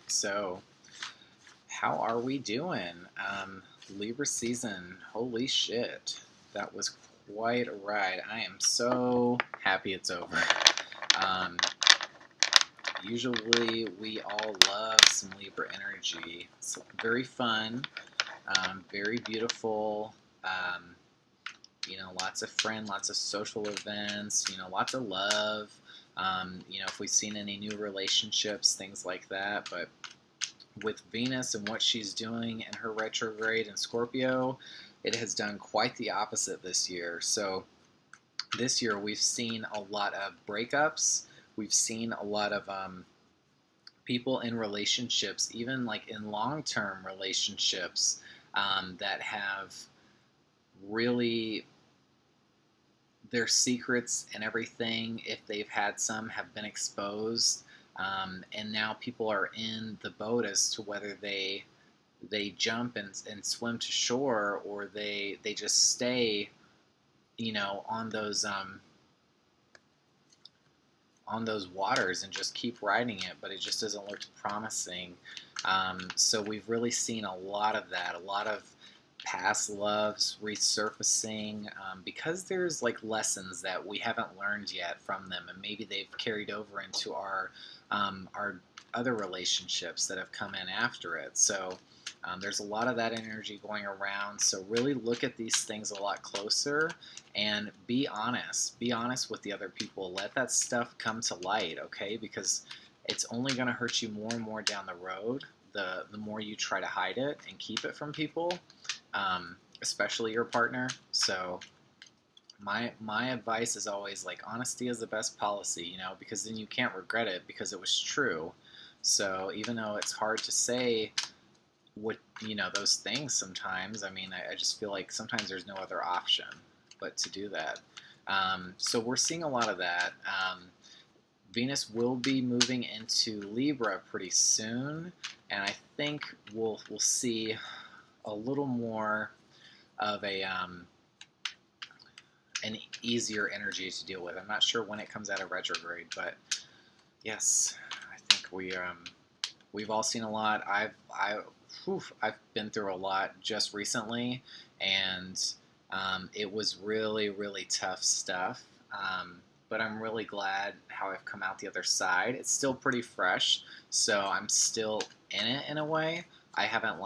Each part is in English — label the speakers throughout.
Speaker 1: So, how are we doing? Libra season, holy shit. That was quite a ride. I am so happy it's over. Um, Usually, we all love some Libra energy. It's very fun, very beautiful. Um, lots of lots of social events, lots of love. If we've seen any new relationships, things like that. But with Venus and what she's doing in her retrograde in Scorpio, it has done quite the opposite this year. So this year we've seen a lot of breakups. We've seen a lot of people in relationships, even like in long-term relationships, that have really their secrets and everything, if they've had some, have been exposed. And now people are in the boat as to whether they jump and swim to shore, or they just stay, on those waters and just keep riding it, but it just doesn't look promising. So we've really seen a lot of that, a lot of past loves resurfacing, because there's like lessons that we haven't learned yet from them, and maybe they've carried over into our other relationships that have come in after it. So there's a lot of that energy going around. So really look at these things a lot closer and be honest. Be honest with the other people. Let that stuff come to light, okay? Because it's only going to hurt you more and more down the road, the more you try to hide it and keep it from people, especially your partner. So my advice is always like, honesty is the best policy, because then you can't regret it because it was true. So even though it's hard to say what those things sometimes, I just feel like sometimes there's no other option but to do that. So we're seeing a lot of that. Venus will be moving into Libra pretty soon, and I think we'll see a little more of an easier energy to deal with. I'm not sure when it comes out of retrograde, but yes, I think we've all seen a lot. I've been through a lot just recently, and it was really, really tough stuff. But I'm really glad how I've come out the other side. It's still pretty fresh, so I'm still in it in a way. I haven't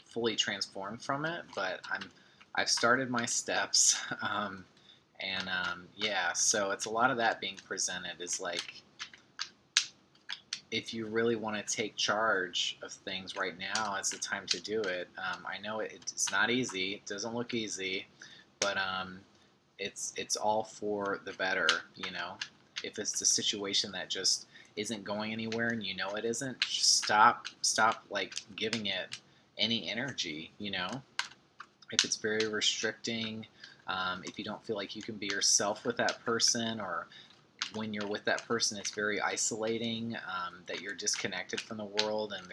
Speaker 1: fully transformed from it, but I've started my steps, yeah. So it's a lot of that being presented is like, if you really want to take charge of things right now, it's the time to do it. I know it's not easy. It doesn't look easy, but it's all for the better. If it's a situation that just isn't going anywhere and it isn't, just stop like giving it any energy. If it's very restricting, if you don't feel like you can be yourself with that person, or when you're with that person it's very isolating, that you're disconnected from the world, and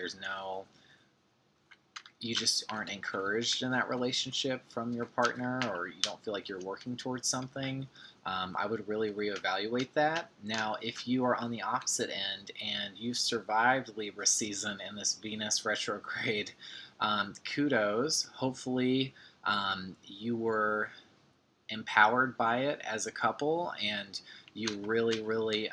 Speaker 1: you just aren't encouraged in that relationship from your partner, or you don't feel like you're working towards something, I would really reevaluate that. Now, if you are on the opposite end and you've survived Libra season in this Venus retrograde, kudos. Hopefully, you were empowered by it as a couple, and you really, really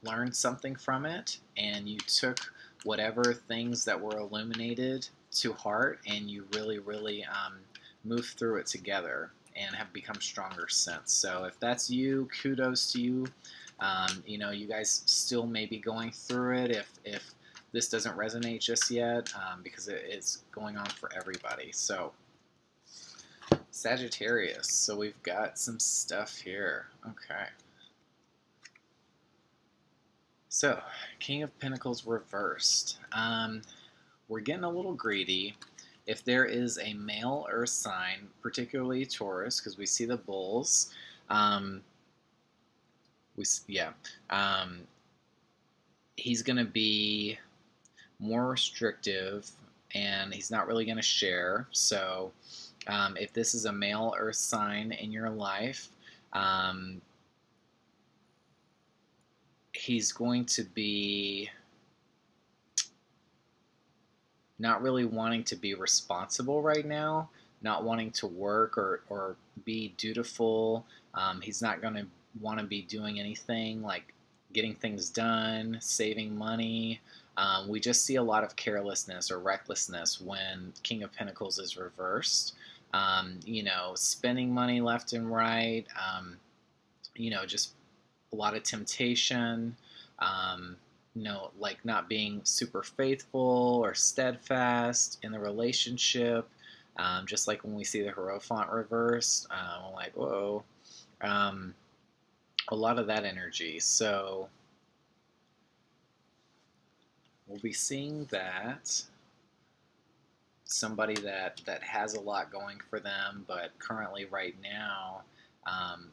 Speaker 1: learned something from it, and you took whatever things that were illuminated to heart, and you really, really moved through it together and have become stronger since. So if that's you, kudos to you. You guys still may be going through it if this doesn't resonate just yet, because it's going on for everybody. So Sagittarius. So we've got some stuff here. Okay. So, King of Pentacles reversed. We're getting a little greedy. If there is a male earth sign, particularly Taurus, because we see the bulls, he's going to be more restrictive, and he's not really going to share. So if this is a male earth sign in your life, he's going to be not really wanting to be responsible right now, not wanting to work or be dutiful. He's not going to want to be doing anything like getting things done, saving money. We just see a lot of carelessness or recklessness when King of Pentacles is reversed. You know, spending money left and right, you know, just a lot of temptation, you know, like not being super faithful or steadfast in the relationship. Just like when we see the Hierophant reversed, I'm like, whoa. A lot of that energy. So we'll be seeing that somebody that has a lot going for them, but currently right now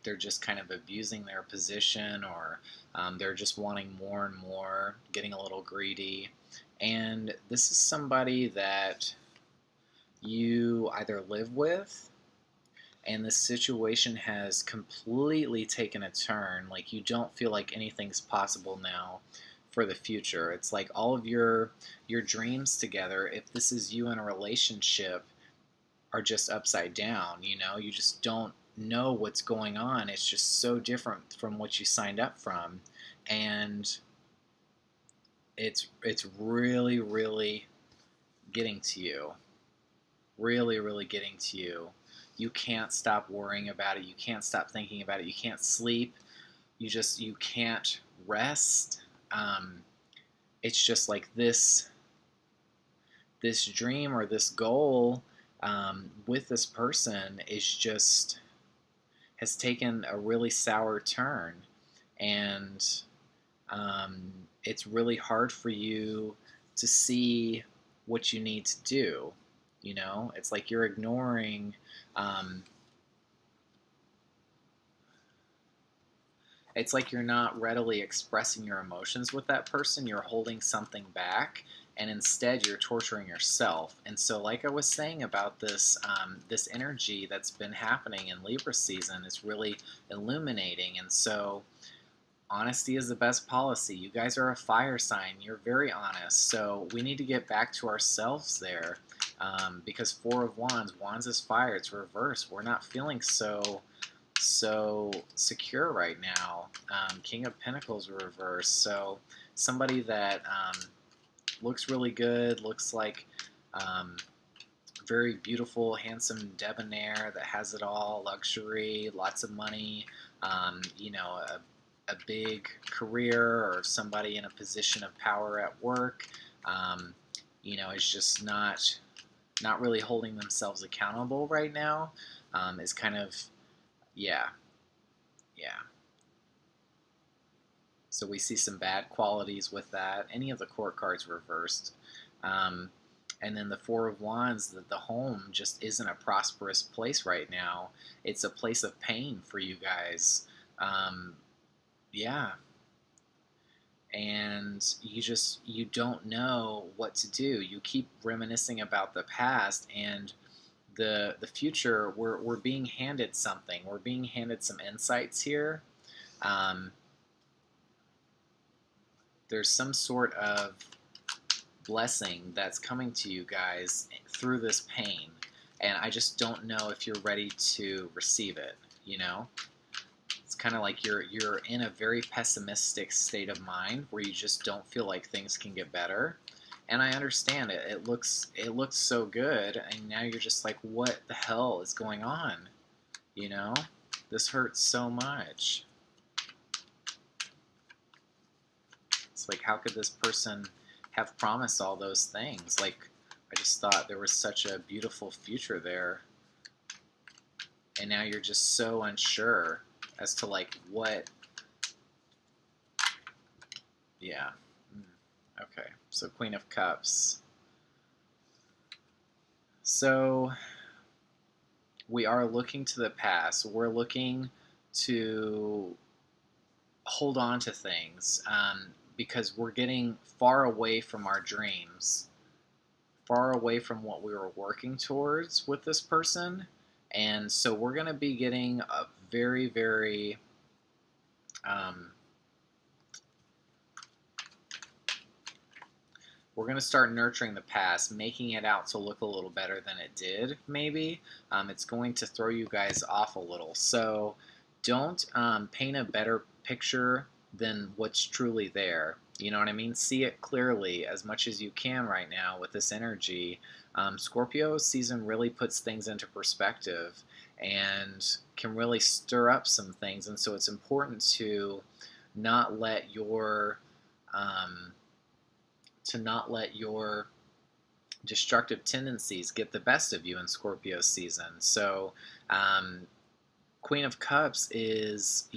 Speaker 1: they're just kind of abusing their position, or they're just wanting more and more, getting a little greedy. And this is somebody that you either live with, and the situation has completely taken a turn. Like, you don't feel like anything's possible now for the future. It's like all of your dreams together, if this is you in a relationship, are just upside down. You know, you just don't know what's going on. It's just so different from what you signed up from, and it's really, really getting to you. Really, really getting to you. You can't stop worrying about it. You can't stop thinking about it. You can't sleep. You can't rest. It's just like this dream or this goal with this person has taken a really sour turn, and it's really hard for you to see what you need to do. You know, it's like you're ignoring. It's like you're not readily expressing your emotions with that person. You're holding something back, and instead you're torturing yourself. And so, like I was saying about this energy that's been happening in Libra season, is really illuminating. And so, honesty is the best policy. You guys are a fire sign. You're very honest. So we need to get back to ourselves there, because Four of Wands, Wands is fire. It's reversed. We're not feeling so secure right now. King of Pentacles reversed. So somebody that looks really good, looks like very beautiful, handsome, debonair, that has it all, luxury, lots of money, you know, a big career, or somebody in a position of power at work, you know, is just not really holding themselves accountable right now, is kind of, yeah. So we see some bad qualities with that. Any of the court cards reversed. And then the Four of Wands, the home just isn't a prosperous place right now. It's a place of pain for you guys. Yeah. And you don't know what to do. You keep reminiscing about the past, and the future. We're being handed something. We're being handed some insights here. There's some sort of blessing that's coming to you guys through this pain, and I just don't know if you're ready to receive it. You know, it's kind of like you're in a very pessimistic state of mind where you just don't feel like things can get better. And I understand it. It looks so good, and now you're just like, what the hell is going on? You know, this hurts so much. It's like, how could this person have promised all those things? Like, I just thought there was such a beautiful future there, and now you're just so unsure as to like what. Yeah. Okay. So Queen of Cups. So we are looking to the past. We're looking to hold on to things, because we're getting far away from our dreams, far away from what we were working towards with this person. And so we're going to be getting a very, very we're going to start nurturing the past, making it out to look a little better than it did, maybe. It's going to throw you guys off a little. So don't paint a better picture than what's truly there. You know what I mean? See it clearly as much as you can right now with this energy. Scorpio season really puts things into perspective and can really stir up some things. And so it's important to not let your destructive tendencies get the best of you in Scorpio season. So, Queen of Cups is,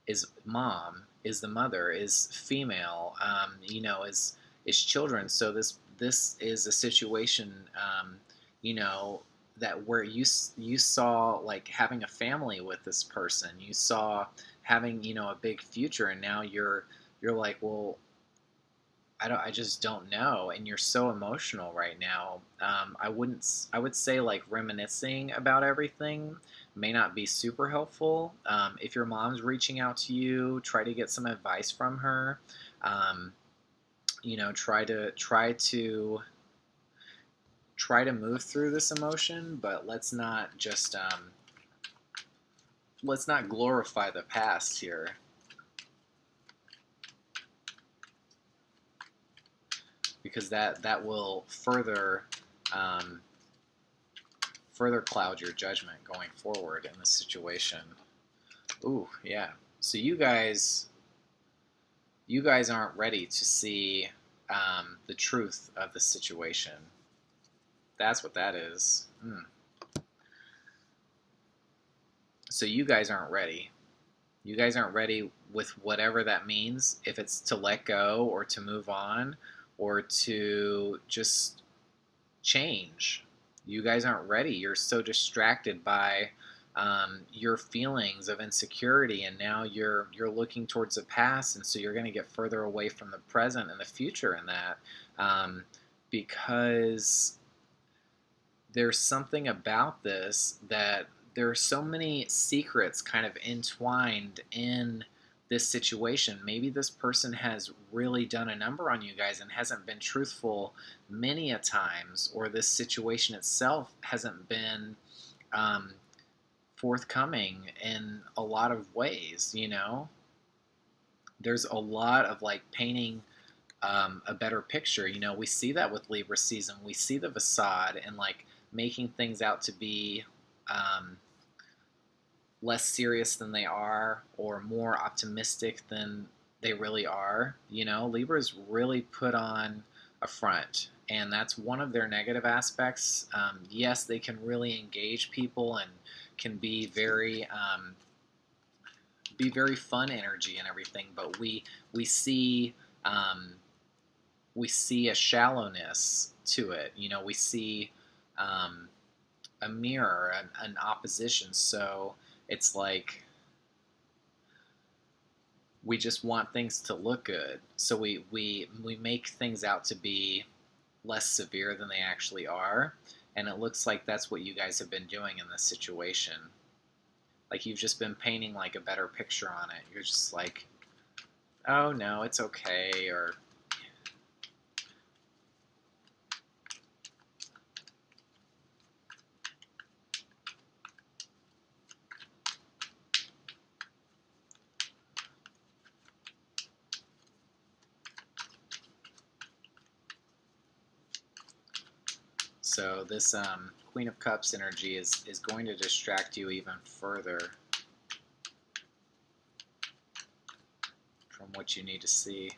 Speaker 1: is mom, is the mother, is female, is children. So this is a situation, that where you saw like having a family with this person, you saw having a big future, and now you're like, well, I just don't know, and you're so emotional right now. I would say like reminiscing about everything may not be super helpful. If your mom's reaching out to you, try to get some advice from her. Um, try to move through this emotion, but let's not glorify the past here. Because that will further cloud your judgment going forward in this situation. Ooh, yeah. So you guys aren't ready to see the truth of the situation. That's what that is. So you guys aren't ready. You guys aren't ready with whatever that means, if it's to let go or to move on or to just change. You guys aren't ready. You're so distracted by your feelings of insecurity, and now you're looking towards the past, and so you're going to get further away from the present and the future in that, because there's something about this that there are so many secrets kind of entwined in this situation. Maybe this person has really done a number on you guys and hasn't been truthful many a times, or this situation itself hasn't been forthcoming in a lot of ways. There's a lot of like painting a better picture. We see that with Libra season. We see the facade and like making things out to be less serious than they are, or more optimistic than they really are. Libras really put on a front, and that's one of their negative aspects. Yes, they can really engage people and can be very fun energy and everything, but we see a shallowness to it. We see a mirror, an opposition. So it's like we just want things to look good. So we make things out to be less severe than they actually are. And it looks like that's what you guys have been doing in this situation. Like you've just been painting like a better picture on it. You're just like, oh no, it's okay, or so this Queen of Cups energy is going to distract you even further from what you need to see.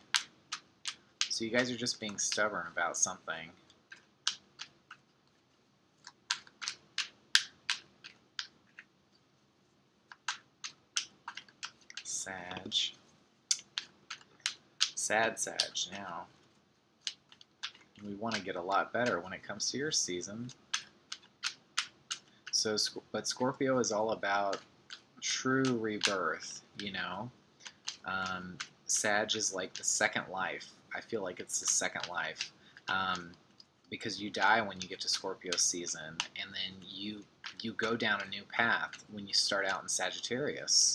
Speaker 1: So you guys are just being stubborn about something. Sad Sag now. We want to get a lot better when it comes to your season. So, but Scorpio is all about true rebirth, Sag is like the second life. I feel like it's the second life, because you die when you get to Scorpio season, and then you go down a new path when you start out in Sagittarius.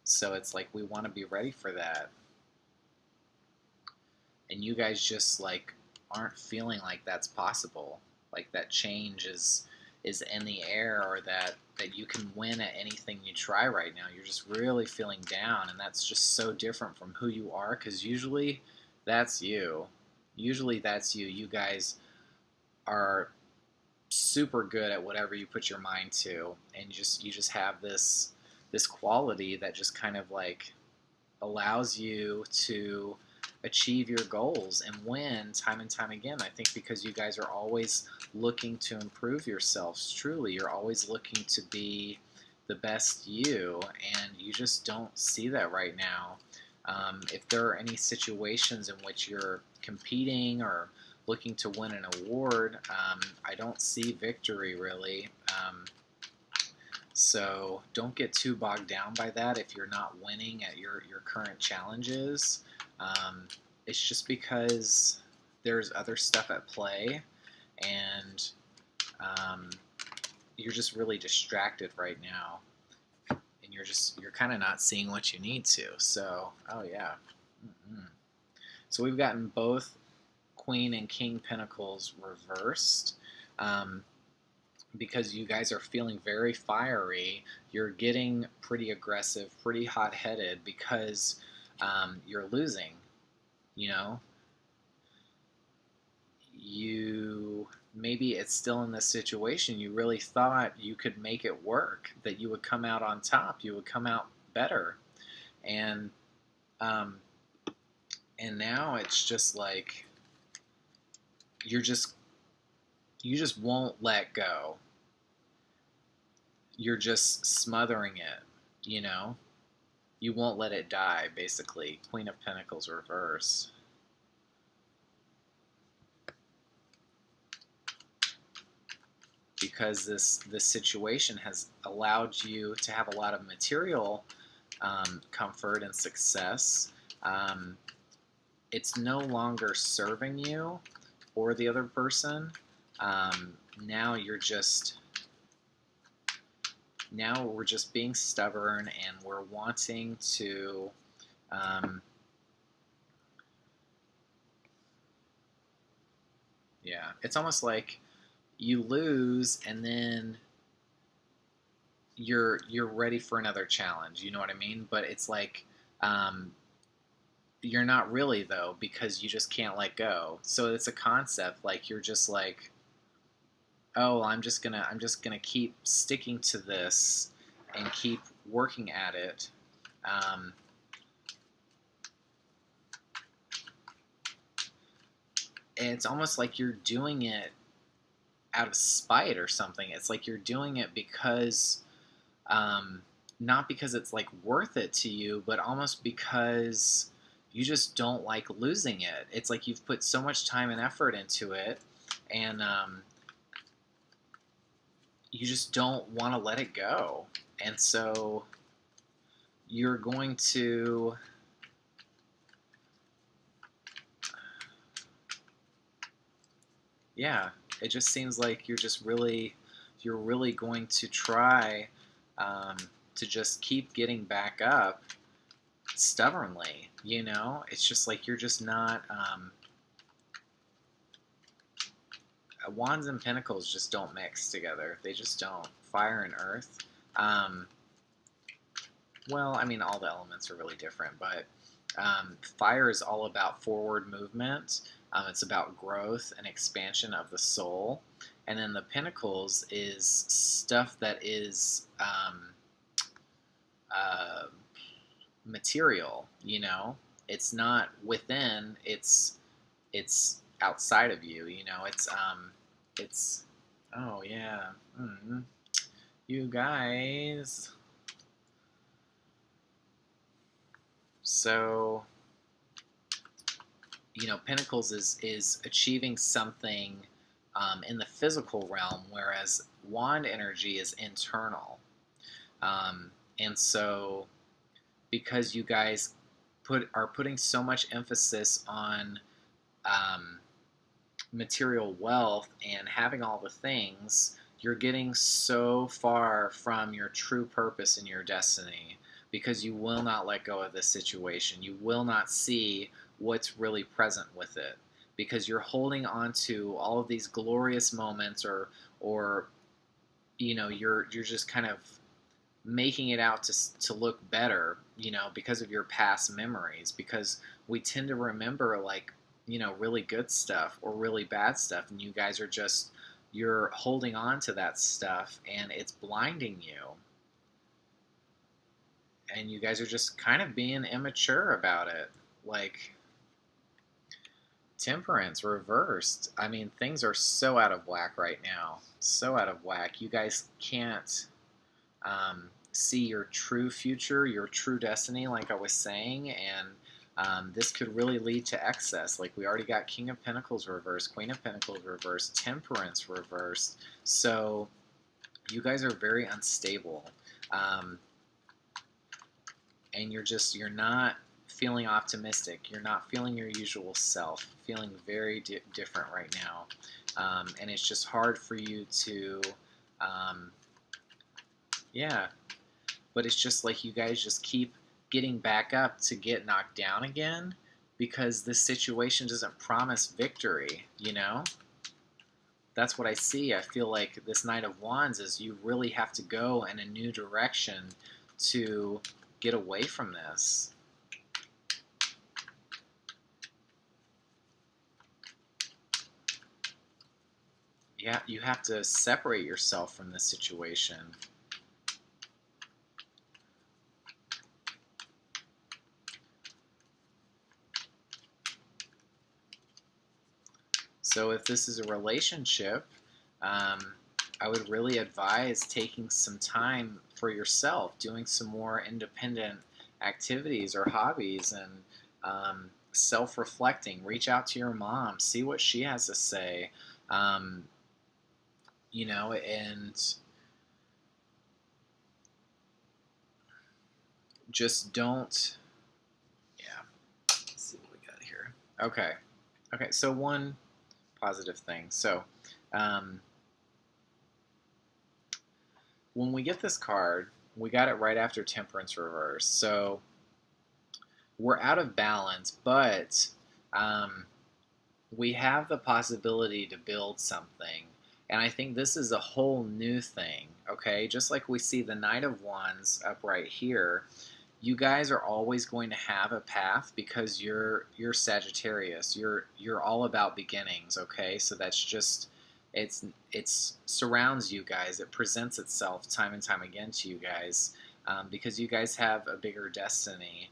Speaker 1: So it's like we want to be ready for that. and you guys just like aren't feeling like that's possible, like that change is in the air, or that you can win at anything you try right now. You're just really feeling down, and that's just so different from who you are, because usually that's you. Usually that's you. You guys are super good at whatever you put your mind to, and you just have this quality that just kind of like allows you to achieve your goals and win time and time again. I think because you guys are always looking to improve yourselves. Truly, you're always looking to be the best you, and you just don't see that right now. If there are any situations in which you're competing or looking to win an award, I don't see victory really. So don't get too bogged down by that if you're not winning at your current challenges. It's just because there's other stuff at play, and you're just really distracted right now, and you're kind of not seeing what you need to. So, oh yeah. So we've gotten both Queen and King Pentacles reversed. Because you guys are feeling very fiery, you're getting pretty aggressive, pretty hot-headed, because you're losing. You know, maybe it's still in this situation. You really thought you could make it work, that you would come out on top, you would come out better, and now it's just like you just won't let go. You're just smothering it, you know? You won't let it die, basically. Queen of Pentacles reverse. Because this situation has allowed you to have a lot of material comfort and success. It's no longer serving you or the other person. Now we're just being stubborn, and we're wanting to yeah, it's almost like you lose and then you're ready for another challenge, you know what I mean? But it's like you're not really, though, because you just can't let go. So it's a concept like you're just like, oh, I'm just gonna keep sticking to this and keep working at it. And it's almost like you're doing it out of spite or something. It's like you're doing it because, not because it's like worth it to you, but almost because you just don't like losing it. It's like you've put so much time and effort into it, and you just don't want to let it go. And so you're going to yeah, it just seems like you're really going to try to just keep getting back up stubbornly, you know? It's just like you're just not Wands and Pentacles just don't mix together. They just don't. Fire and Earth. Well, I mean, all the elements are really different, but fire is all about forward movement. It's about growth and expansion of the soul. And then the Pentacles is stuff that is material, you know? It's not within, it's outside of you, you know? It's oh yeah. You guys. So, you know, Pentacles is achieving something in the physical realm, whereas Wand energy is internal. And so, because you guys are putting so much emphasis on material wealth and having all the things, you're getting so far from your true purpose and your destiny, because you will not let go of this situation. You will not see what's really present with it, because you're holding on to all of these glorious moments, or you're just kind of making it out to look better, because of your past memories, because we tend to remember like, really good stuff or really bad stuff, and you guys are just, you're holding on to that stuff and it's blinding you, and you guys are just kind of being immature about it. Like, Temperance reversed. I mean, things are so out of whack right now. So out of whack. You guys can't see your true future, your true destiny, like I was saying, and this could really lead to excess. Like, we already got King of Pentacles reversed, Queen of Pentacles reversed, Temperance reversed. So you guys are very unstable. And you're not feeling optimistic. You're not feeling your usual self. Feeling very different right now. And it's just hard for you to, yeah. But it's just like you guys just keep getting back up to get knocked down again, because this situation doesn't promise victory, That's what I see. I feel like this Knight of Wands is, you really have to go in a new direction to get away from this. Yeah, you have to separate yourself from this situation. So if this is a relationship, I would really advise taking some time for yourself, doing some more independent activities or hobbies, and self-reflecting. Reach out to your mom, see what she has to say, and just don't. Yeah. Let's see what we got here. Okay. So one positive thing. So, when we get this card, we got it right after Temperance reverse. So we're out of balance, but we have the possibility to build something. And I think this is a whole new thing, okay? Just like we see the Knight of Wands up right here, you guys are always going to have a path, because you're Sagittarius. You're all about beginnings, okay? So that's just, it's surrounds you guys. It presents itself time and time again to you guys, because you guys have a bigger destiny.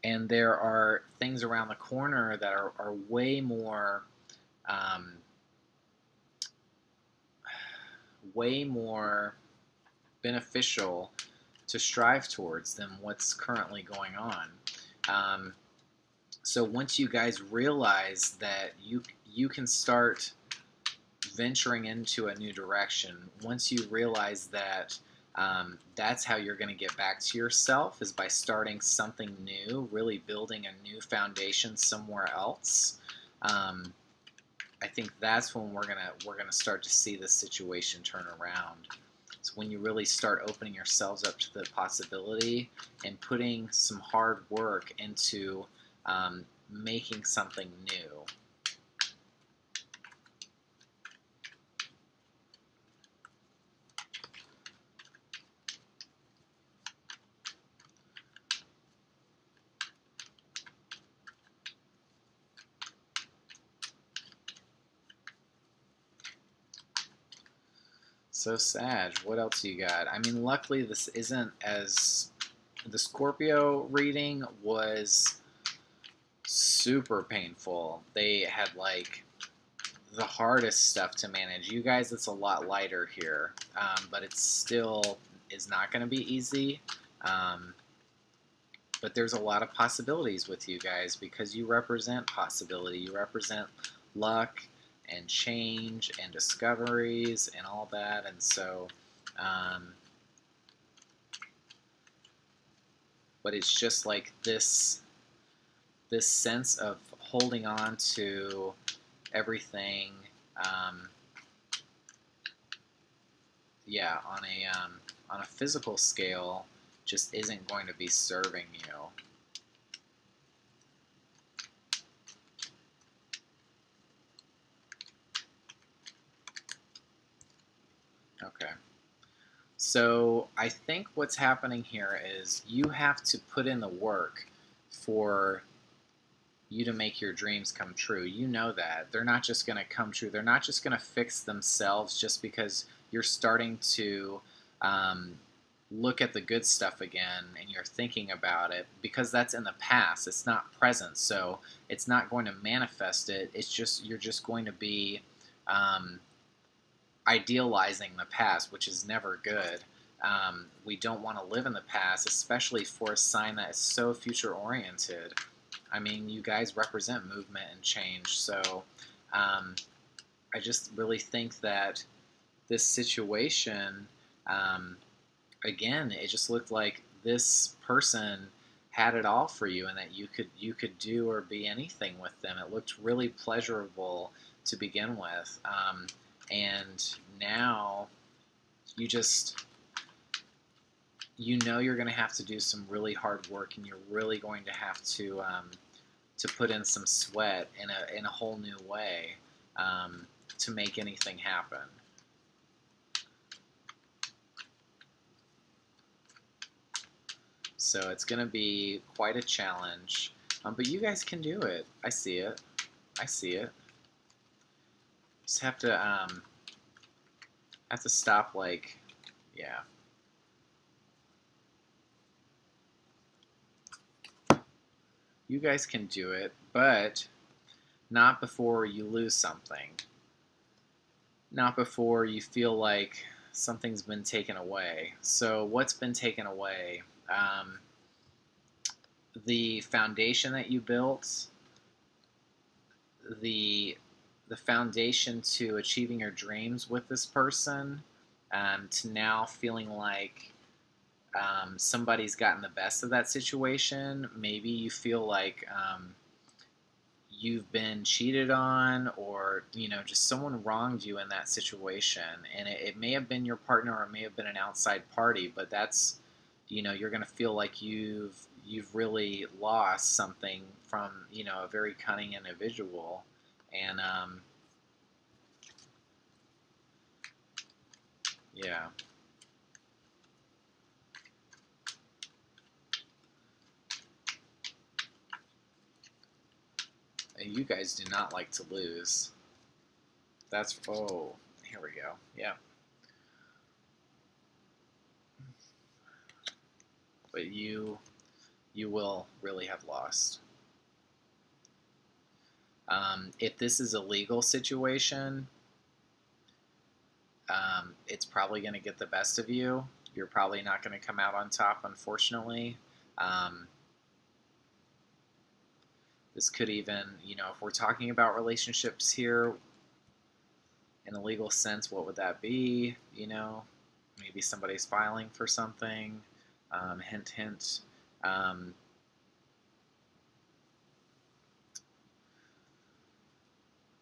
Speaker 1: And there are things around the corner that are way more beneficial to strive towards than what's currently going on. So once you guys realize that you can start venturing into a new direction, once you realize that that's how you're going to get back to yourself, is by starting something new, really building a new foundation somewhere else. I think that's when we're gonna start to see this situation turn around. It's when you really start opening yourselves up to the possibility and putting some hard work into making something new. So Sag, what else you got? I mean, luckily this isn't as... The Scorpio reading was super painful. They had like the hardest stuff to manage. You guys, it's a lot lighter here, but it still is not going to be easy. But there's a lot of possibilities with you guys, because you represent possibility. You represent luck and change and discoveries and all that. And so, but it's just like this sense of holding on to everything, yeah, on a physical scale, just isn't going to be serving you. Okay. So I think what's happening here is you have to put in the work for you to make your dreams come true. You know that. They're not just going to come true. They're not just going to fix themselves just because you're starting to um, look at the good stuff again and you're thinking about it, because that's in the past. It's not present. So it's not going to manifest it. It's just, you're just going to be um, idealizing the past, which is never good. We don't want to live in the past, especially for a sign that is so future oriented. I mean, you guys represent movement and change, so I just really think that this situation, um, again, it just looked like this person had it all for you, and that you could do or be anything with them. It looked really pleasurable to begin with, and now you just you're going to have to do some really hard work, and you're really going to have to put in some sweat in a whole new way to make anything happen. So it's going to be quite a challenge, but you guys can do it. I see it. I see it. Just have to stop, like, yeah. You guys can do it, but not before you lose something. Not before you feel like something's been taken away. So what's been taken away? The foundation that you built, the foundation to achieving your dreams with this person, to now feeling like somebody's gotten the best of that situation. Maybe you feel like you've been cheated on, or just someone wronged you in that situation, and it may have been your partner, or it may have been an outside party, but that's you're going to feel like you've really lost something from a very cunning individual, and yeah. You guys do not like to lose. That's, oh, here we go. Yeah. But you will really have lost. If this is a legal situation, it's probably going to get the best of you. You're probably not going to come out on top, unfortunately. This could even, if we're talking about relationships here in a legal sense, what would that be? Maybe somebody's filing for something. Hint, hint.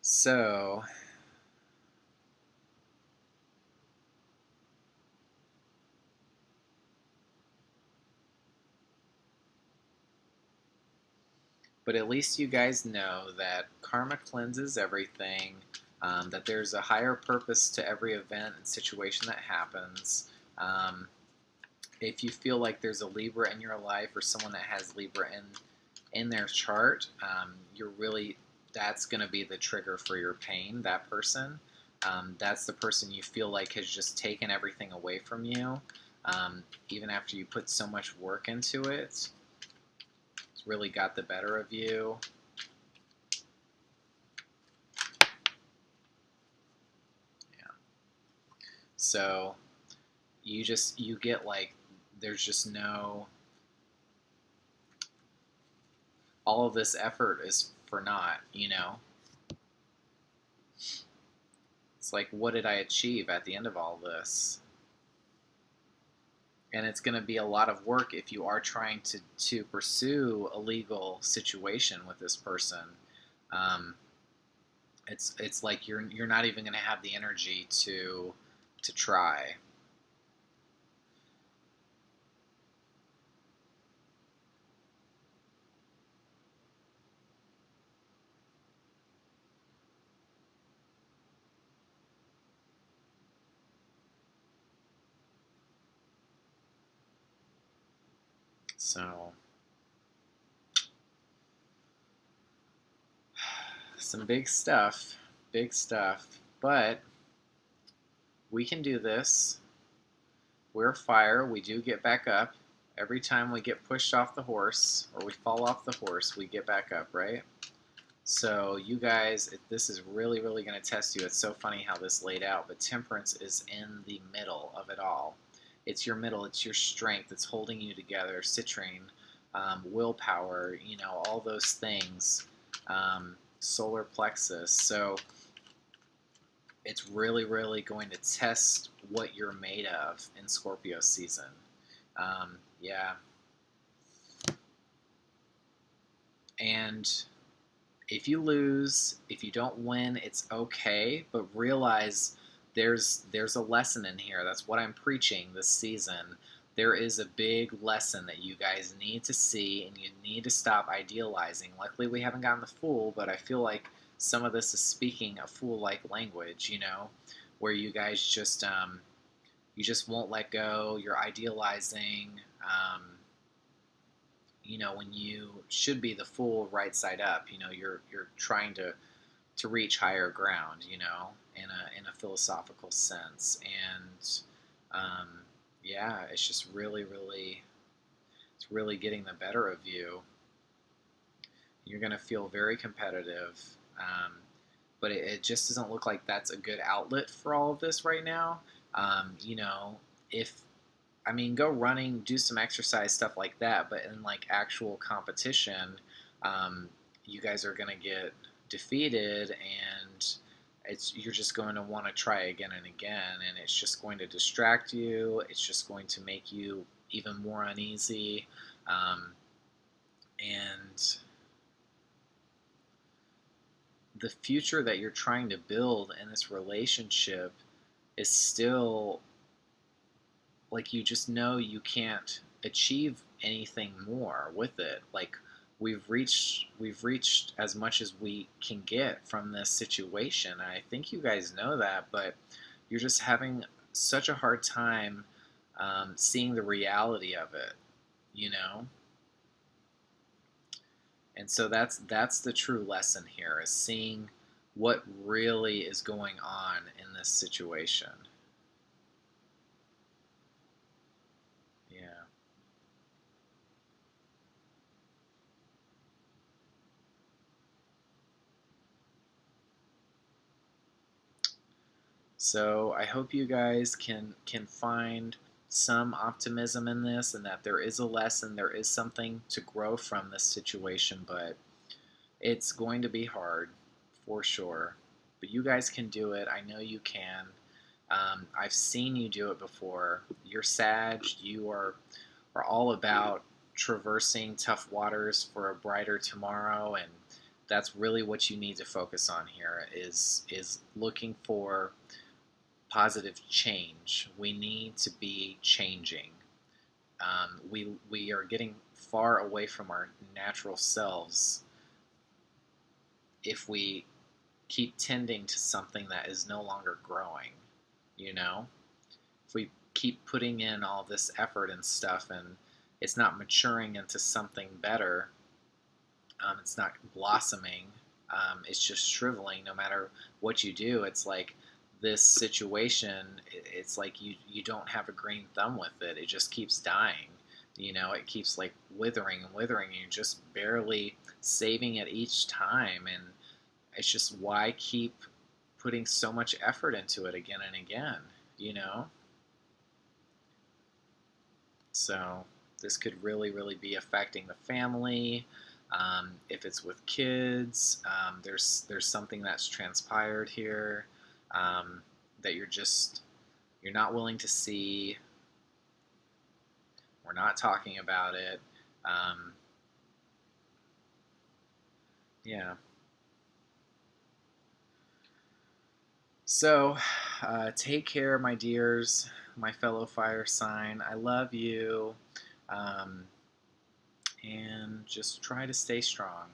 Speaker 1: So, but at least you guys know that karma cleanses everything, that there's a higher purpose to every event and situation that happens. If you feel like there's a Libra in your life, or someone that has Libra in their chart, you're really, that's going to be the trigger for your pain, that person. That's the person you feel like has just taken everything away from you, even after you put so much work into it. It's really got the better of you. Yeah. So you get like, there's just no, all of this effort is for naught, It's like, what did I achieve at the end of all this? And it's going to be a lot of work if you are trying to pursue a legal situation with this person. It's like you're not even going to have the energy to try. So, some big stuff, but we can do this. We're fire. We do get back up. Every time we get pushed off the horse or we fall off the horse, we get back up, right? So you guys, this is really, really going to test you. It's so funny how this laid out, but temperance is in the middle of it all. It's your middle. It's your strength. It's holding you together. Citrine, willpower, you know, all those things. Solar plexus. So it's really, really going to test what you're made of in Scorpio season. Yeah. And if you lose, if you don't win, it's okay, but realize there's a lesson in here. That's what I'm preaching this season. There is a big lesson that you guys need to see, and you need to stop idealizing. Luckily, we haven't gotten the Fool, but I feel like some of this is speaking a Fool-like language, you know, where you guys just you just won't let go. You're idealizing. You know, when you should be the Fool right side up. You know, you're trying to reach higher ground. You know, in a philosophical sense, and yeah, it's just really, really, it's really getting the better of you. You're gonna feel very competitive, but it just doesn't look like that's a good outlet for all of this right now. You know, if I mean, go running, do some exercise, stuff like that. But in like actual competition, you guys are gonna get defeated, and you're just going to want to try again and again, and it's just going to distract you. It's just going to make you even more uneasy, and the future that you're trying to build in this relationship is still like you just know you can't achieve anything more with it. Like we've reached as much as we can get from this situation. And I think you guys know that, but you're just having such a hard time seeing the reality of it, you know. And so that's the true lesson here is seeing what really is going on in this situation. Yeah. So I hope you guys can find some optimism in this, and that there is a lesson, there is something to grow from this situation, but it's going to be hard for sure. But you guys can do it. I know you can. I've seen you do it before. You're Sag. You are all about traversing tough waters for a brighter tomorrow, and that's really what you need to focus on here is looking for positive change. We need to be changing. We are getting far away from our natural selves if we keep tending to something that is no longer growing. You know, if we keep putting in all this effort and stuff, and it's not maturing into something better, it's not blossoming. It's just shriveling. No matter what you do, it's like this situation. It's like you don't have a green thumb with it. It just keeps dying. You know, it keeps like withering and withering. And you're just barely saving it each time, and it's just why keep putting so much effort into it again and again. You know, so this could really, really be affecting the family. If it's with kids, there's something that's transpired here um, that you're not willing to see. We're not talking about it. Um, yeah. So, take care, my dears, my fellow fire sign. I love you, um, and just try to stay strong.